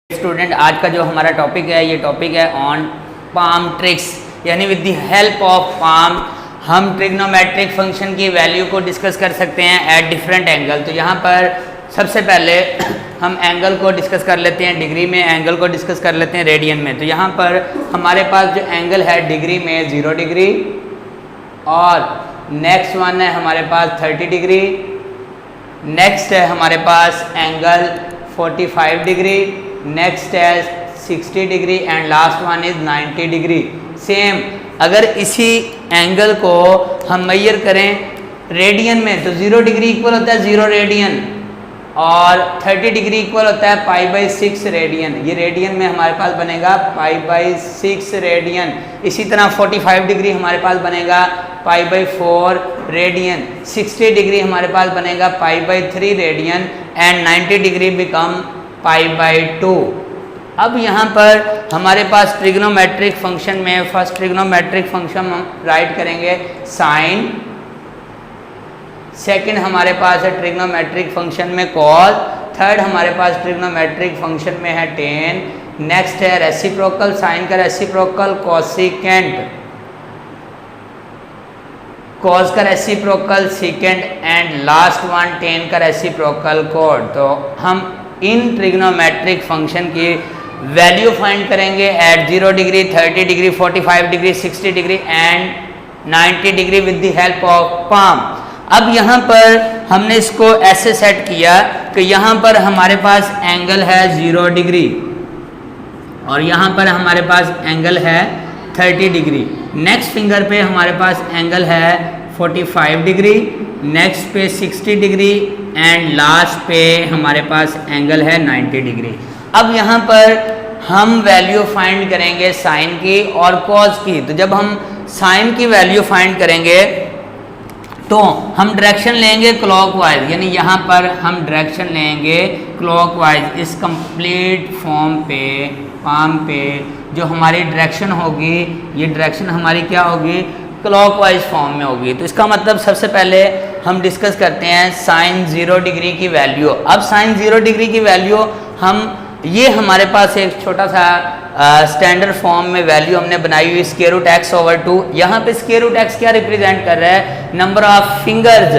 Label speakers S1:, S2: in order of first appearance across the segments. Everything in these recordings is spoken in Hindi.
S1: स्टूडेंट, आज का जो हमारा टॉपिक है ये टॉपिक है ऑन पाम ट्रिक्स, यानी with the help of palm हम ट्रिग्नोमेट्रिक फंक्शन की वैल्यू को डिस्कस कर सकते हैं एट डिफरेंट एंगल। तो यहाँ पर सबसे पहले हम एंगल को डिस्कस कर लेते हैं डिग्री में, एंगल को डिस्कस कर लेते हैं रेडियन में। तो यहाँ पर हमारे पास जो एंगल है डिग्री में 0 डिग्री, और नेक्स्ट वन है हमारे पास 30 डिग्री, नेक्स्ट है हमारे पास एंगल 45 डिग्री, नेक्स्ट है 60 degree and last one is 90 degree. Same अगर इसी एंगल को हम मेजर करें रेडियन में तो 0 डिग्री इक्वल होता है 0 रेडियन, और 30 डिग्री इक्वल होता है π/6 रेडियन। ये रेडियन में हमारे पास बनेगा π/6 रेडियन। इसी तरह 45 डिग्री हमारे पास बनेगा π/4 रेडियन, 60 डिग्री हमारे पास बनेगा π/3 रेडियन एंड 90 डिग्री बिकम π/2। अब यहाँ पर हमारे पास ट्रिग्नोमेट्रिक फंक्शन में फर्स्ट ट्रिग्नोमेट्रिक फंक्शन हम राइट करेंगे साइन, सेकंड हमारे पास है ट्रिग्नोमेट्रिक फंक्शन में कॉस, थर्ड हमारे पास ट्रिग्नोमेट्रिक फंक्शन में है टेन, नेक्स्ट है रेसिप्रोकल, साइन का रेसिप्रोकल कोसिकेंट, कॉस का reciprocal secant and last one tan का रेसिप्रोकल कॉड। तो हम इन ट्रिग्नोमेट्रिक फंक्शन की वैल्यू फाइंड करेंगे at 0 degree, 30 degree, 45 degree, 60 degree and 90 degree with the help of palm. अब यहाँ पर हमने इसको ऐसे सेट किया कि यहाँ पर हमारे पास एंगल है 0 डिग्री और यहाँ पर हमारे पास एंगल है 30 डिग्री, नेक्स्ट फिंगर पे हमारे पास एंगल है 45 डिग्री, नेक्स्ट पे 60 डिग्री एंड लास्ट पे हमारे पास एंगल है 90 डिग्री। अब यहाँ पर हम वैल्यू फाइंड करेंगे साइन की और कॉस की। तो जब हम साइन की वैल्यू फाइंड करेंगे तो हम डायरेक्शन लेंगे क्लॉकवाइज, यानी यहाँ पर हम डायरेक्शन लेंगे क्लॉकवाइज। इस कंप्लीट फॉर्म पे पाम पे जो हमारी डायरेक्शन होगी, ये डायरेक्शन हमारी क्या होगी, क्लॉकवाइज फॉर्म में होगी। तो इसका मतलब सबसे पहले हम डिस्कस करते हैं साइन 0 डिग्री की वैल्यू। अब साइन 0 डिग्री की वैल्यू हम, ये हमारे पास एक छोटा सा स्टैंडर्ड फॉर्म में वैल्यू हमने बनाई हुई स्क्वायर रूट x/2। यहाँ पे स्क्वायर रूट x क्या रिप्रेजेंट कर रहा है, number of fingers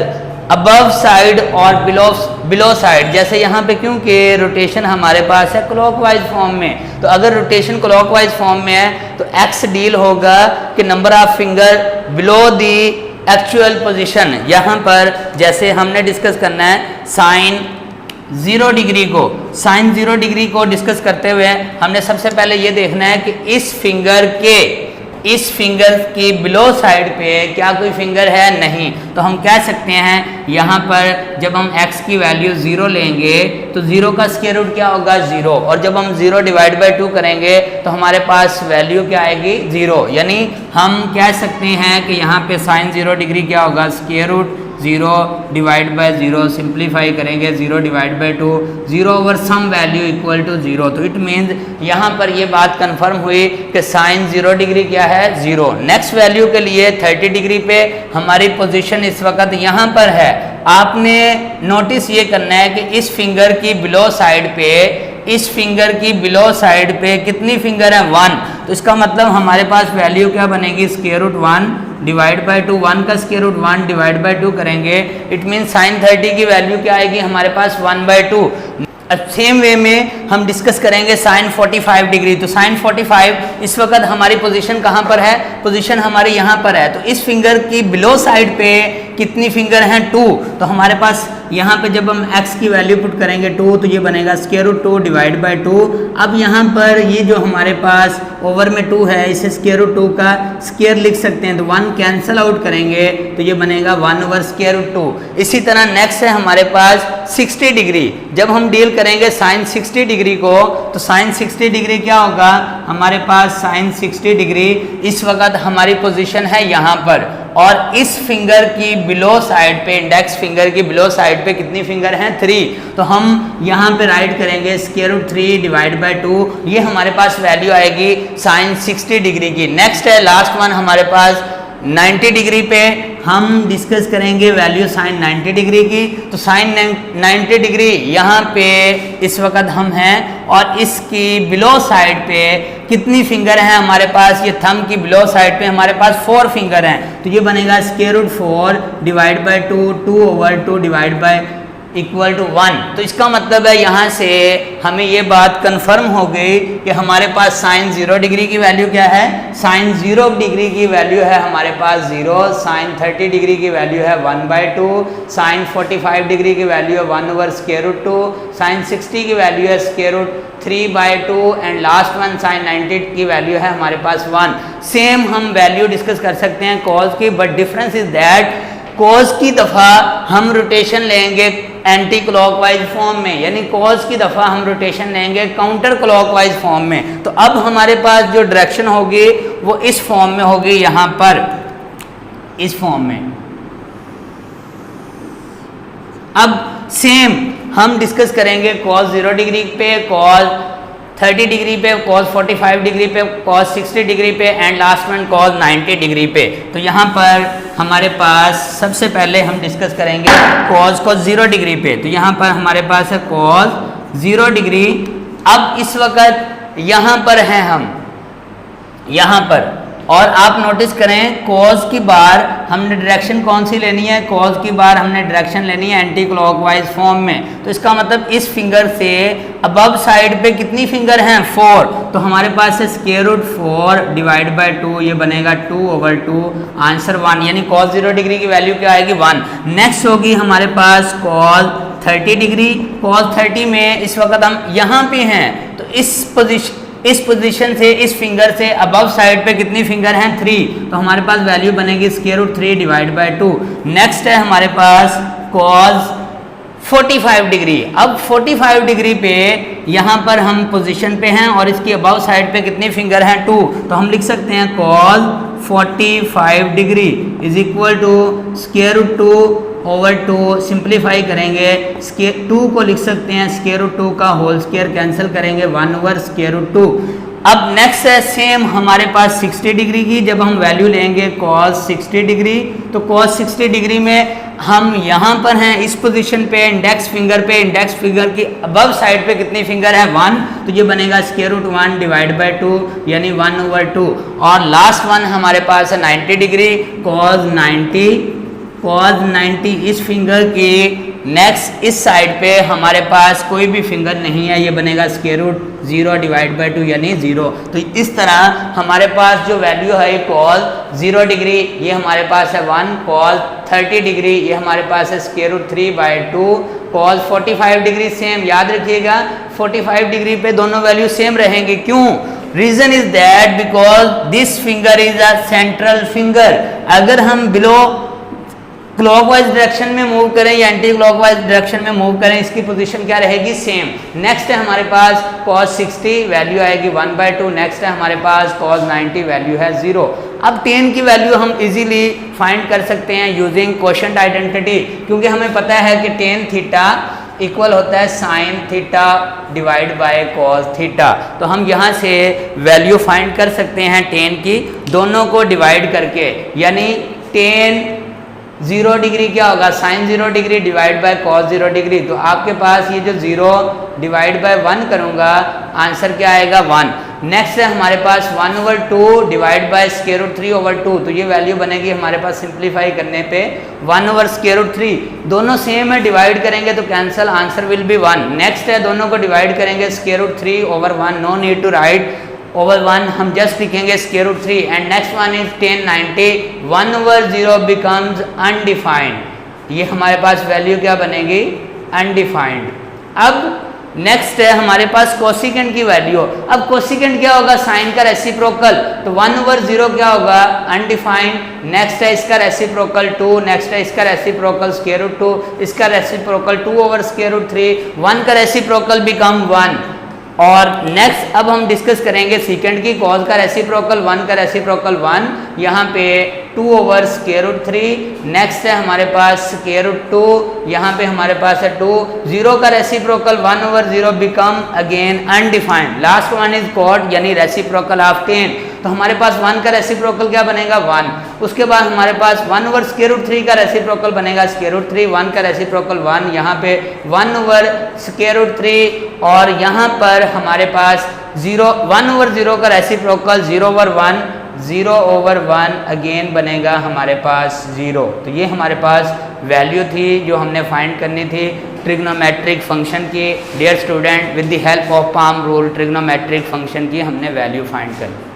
S1: above side और बिलो साइड। जैसे यहाँ पे क्योंकि रोटेशन हमारे पास है क्लॉकवाइज फॉर्म में, तो अगर रोटेशन क्लॉकवाइज फॉर्म में है तो x डील होगा कि number of finger below the actual position. यहाँ पर जैसे हमने डिस्कस करना है साइन 0 डिग्री को, साइन 0 डिग्री को डिस्कस करते हुए हमने सबसे पहले ये देखना है कि इस फिंगर की बिलो साइड पे क्या कोई फिंगर है, नहीं। तो हम कह सकते हैं यहाँ पर जब हम x की वैल्यू 0 लेंगे तो 0 का स्क्वायर रूट क्या होगा 0, और जब हम 0 डिवाइड बाई 2 करेंगे तो हमारे पास वैल्यू क्या आएगी 0। यानी हम कह सकते हैं कि यहाँ पे साइन 0 डिग्री क्या होगा, square root 0 divide by 0, simplify करेंगे 0 divide by 2, 0 over some value equal to 0। तो इट मीन्स यहाँ पर ये बात कंफर्म हुई कि साइन 0 डिग्री क्या है 0। नेक्स्ट वैल्यू के लिए 30 डिग्री पे हमारी पोजीशन इस वक्त यहाँ पर है। आपने नोटिस ये करना है कि इस फिंगर की बिलो साइड पे, इस फिंगर की बिलो साइड पे कितनी फिंगर है 1। तो इसका मतलब हमारे पास वैल्यू क्या बनेगी, स्क्वायर रूट 1 डिवाइड बाई 2, 1 का स्क्वायर रूट 1 डिवाइड बाई 2 करेंगे, इट मीन साइन 30 की वैल्यू क्या आएगी हमारे पास 1/2। सेम वे में हम डिस्कस करेंगे साइन 45 डिग्री। तो साइन 45 इस वक्त हमारी पोजीशन कहाँ पर है, पोजीशन हमारी यहाँ पर है। तो इस फिंगर की बिलो साइड पे कितनी फिंगर हैं 2। तो हमारे पास यहाँ पे जब हम x की वैल्यू पुट करेंगे 2 तो ये बनेगा स्क्वायर रूट 2 डिवाइड बाई 2। अब यहाँ पर ये जो हमारे पास ओवर में 2 है, इसे स्क्वायर रूट 2 का स्क्वायर लिख सकते हैं, तो 1 कैंसिल आउट करेंगे तो ये बनेगा 1 ओवर स्क्वायर रूट 2। इसी तरह नेक्स्ट है हमारे पास 60 डिग्री। जब हम डील करेंगे साइन 60 डिग्री को तो साइन 60 डिग्री क्या होगा हमारे पास, साइन 60 डिग्री इस वक्त हमारी पोजीशन है यहाँ पर, और इस फिंगर की बिलो साइड पे, इंडेक्स फिंगर की बिलो साइड पे कितनी फिंगर हैं 3। तो हम यहाँ पे राइट करेंगे स्क्वायर रूट 3 डिवाइड बाई 2, ये हमारे पास वैल्यू आएगी साइन 60 डिग्री की। नेक्स्ट है लास्ट वन हमारे पास 90 डिग्री पे हम डिस्कस करेंगे वैल्यू साइन 90 डिग्री की। तो साइन 90 डिग्री यहाँ पे इस वक्त हम हैं और इसकी बिलो साइड पे कितनी फिंगर हैं हमारे पास, ये थंब की बिलो साइड पे हमारे पास 4 फिंगर हैं। तो ये बनेगा square root 4 divide by 2, 2/2 divide by equal to 1। तो इसका मतलब है यहाँ से हमें ये बात कंफर्म हो गई कि हमारे पास साइन 0 डिग्री की वैल्यू क्या है, साइन 0 डिग्री की वैल्यू है हमारे पास 0, साइन 30 डिग्री की वैल्यू है 1/2, साइन 45 डिग्री की वैल्यू है 1/√2, साइन 60 की वैल्यू है √3/2 एंड लास्ट वन साइन 90 की वैल्यू है हमारे पास 1। सेम हम वैल्यू डिस्कस कर सकते हैं कॉस की, but difference is that cos की दफ़ा हम रोटेशन लेंगे एंटी क्लॉकवाइज फॉर्म में, यानी कॉस की दफ़ा हम रोटेशन लेंगे काउंटर क्लॉकवाइज फॉर्म में। तो अब हमारे पास जो डायरेक्शन होगी वो इस फॉर्म में होगी, यहाँ पर इस फॉर्म में। अब सेम हम डिस्कस करेंगे कॉस 0 डिग्री पे, कॉस 30 डिग्री पे, कॉस 45 डिग्री पे, कॉस 60 डिग्री पे and last one cos 90 degree पे। तो यहाँ पर हमारे पास सबसे पहले हम डिस्कस करेंगे कॉस 0 डिग्री पे। तो यहाँ पर हमारे पास है कॉस 0 डिग्री। अब इस वक्त यहाँ पर हैं हम, यहाँ पर, और आप नोटिस करें कॉस की बार हमने डायरेक्शन कौन सी लेनी है, कॉस की बार हमने डायरेक्शन लेनी है एंटी क्लॉकवाइज फॉर्म में। तो इसका मतलब इस फिंगर से अबव साइड पे कितनी फिंगर हैं, 4। तो हमारे पास है स्क्वायर रूट 4 डिवाइड बाय 2, ये बनेगा 2/2, आंसर 1, यानी कॉस 0 डिग्री की वैल्यू क्या आएगी, 1। नेक्स्ट होगी हमारे पास कॉस 30 डिग्री। कॉस 30 में इस वक्त हम यहाँ पे हैं, तो इस पोजीशन से, इस फिंगर से अबव साइड पे कितनी फिंगर हैं, 3। तो हमारे पास वैल्यू बनेगी square root 3 divide by 2। Next है हमारे पास कॉस 45 डिग्री। अब 45 डिग्री पे यहाँ पर हम पोजीशन पे हैं और इसकी अबव साइड पे कितनी फिंगर हैं, 2। तो हम लिख सकते हैं cos 45 degree is equal to square root 2/2, simplify करेंगे 2 को लिख सकते हैं स्क्वायर रूट 2 का होल स्क्वायर, कैंसिल करेंगे 1/√2। अब नेक्स्ट है सेम हमारे पास 60 डिग्री की। जब हम वैल्यू लेंगे कॉस 60 डिग्री, तो कॉस 60 डिग्री में हम यहाँ पर हैं इस पोजीशन पे, इंडेक्स फिंगर की अबव साइड पे कितनी फिंगर है, 1। तो ये बनेगा स्क्वायर रूट 1 डिवाइड बाय 2, यानी 1/2। और लास्ट वन हमारे पास है 90 डिग्री, कॉस 90 इस फिंगर की नेक्स्ट इस साइड पे हमारे पास कोई भी फिंगर नहीं है, ये बनेगा स्क्वायर रूट 0 डिवाइड बाय 2 यानी 0। तो इस तरह हमारे पास जो वैल्यू है कॉस 0 डिग्री ये हमारे पास है 1, कॉस 30 डिग्री ये हमारे पास है square root 3/2, cos 45 degree same, याद रखिएगा 45 डिग्री पे दोनों वैल्यू सेम रहेंगे। क्यों? Reason is that because this finger is a central finger. अगर हम बिलो क्लॉकवाइज डायरेक्शन में मूव करें या एंटी क्लॉकवाइज डायरेक्शन में मूव करें, इसकी पोजीशन क्या रहेगी, सेम। नेक्स्ट है हमारे पास cos 60 वैल्यू आएगी 1/2। नेक्स्ट है हमारे पास cos 90 वैल्यू है 0। अब tan की वैल्यू हम इजीली फाइंड कर सकते हैं यूजिंग क्वोशंट आइडेंटिटी, क्योंकि हमें पता है कि tan थीटा इक्वल होता है sin theta divide by cos theta. तो हम यहाँ से वैल्यू फाइंड कर सकते हैं tan की, दोनों को डिवाइड करके, यानी tan 0 डिग्री क्या होगा, sine 0 degree divide by cos 0 degree. तो आपके पास ये जो 0 डिवाइड बाय 1 करूँगा आंसर क्या आएगा, 1। नेक्स्ट है हमारे पास 1/2 डिवाइड बाय स्क्वायर रूट 3/2। तो ये वैल्यू बनेगी हमारे पास सिंप्लीफाई करने पे 1/√3। दोनों सेम है, डिवाइड करेंगे तो cancel, answer will be 1। Next है दोनों को डिवाइड करेंगे square root 3/1, no need to write /1, हम जस्ट लिखेंगे square root 3। And next one is tan 90 1/0 becomes undefined. ये हमारे पास वैल्यू क्या बनेगी, अनडिफाइंड। अब नेक्स्ट है हमारे पास कोसिकेंट की वैल्यू। अब कोसिकेंट क्या होगा, साइन का रेसिप्रोकल। तो 1/0 क्या होगा, अनडिफाइंड। नेक्स्ट है इसका रेसिप्रोकल 2, नेक्स्ट है इसका रेसिप्रोकल स्क्वायर रूट 2, इसका रेसिप्रोकल 2/√3, 1 का रेसिप्रोकल बिकम 1। और नेक्स्ट अब हम डिस्कस करेंगे सेकंड की, कॉस का रेसिप्रोकल 1 का रेसिप्रोकल 1, यहाँ पे 2/√3। नेक्स्ट है हमारे पास स्क्वायर रूट 2, यहाँ पे हमारे पास है 2। 0 का reciprocal 1/0 become again undefined. Last one is cot यानी रेसिप्रोकल ऑफ tan। तो हमारे पास 1 का रेसिप्रोकल क्या बनेगा 1। उसके बाद हमारे पास 1/√3 का रेसिप्रोकल बनेगा √3, 1 का रेसिप्रोकल 1, यहाँ पे 1/√3 और यहाँ पर हमारे पास 1/0 का रेसिप्रोकल 0/1, 0/1 अगेन बनेगा हमारे पास 0। तो ये हमारे पास वैल्यू थी जो हमने फाइंड करनी थी ट्रिग्नोमेट्रिक फंक्शन की। Dear student, with the help of palm rule trigonometric function की हमने वैल्यू फाइंड करनी।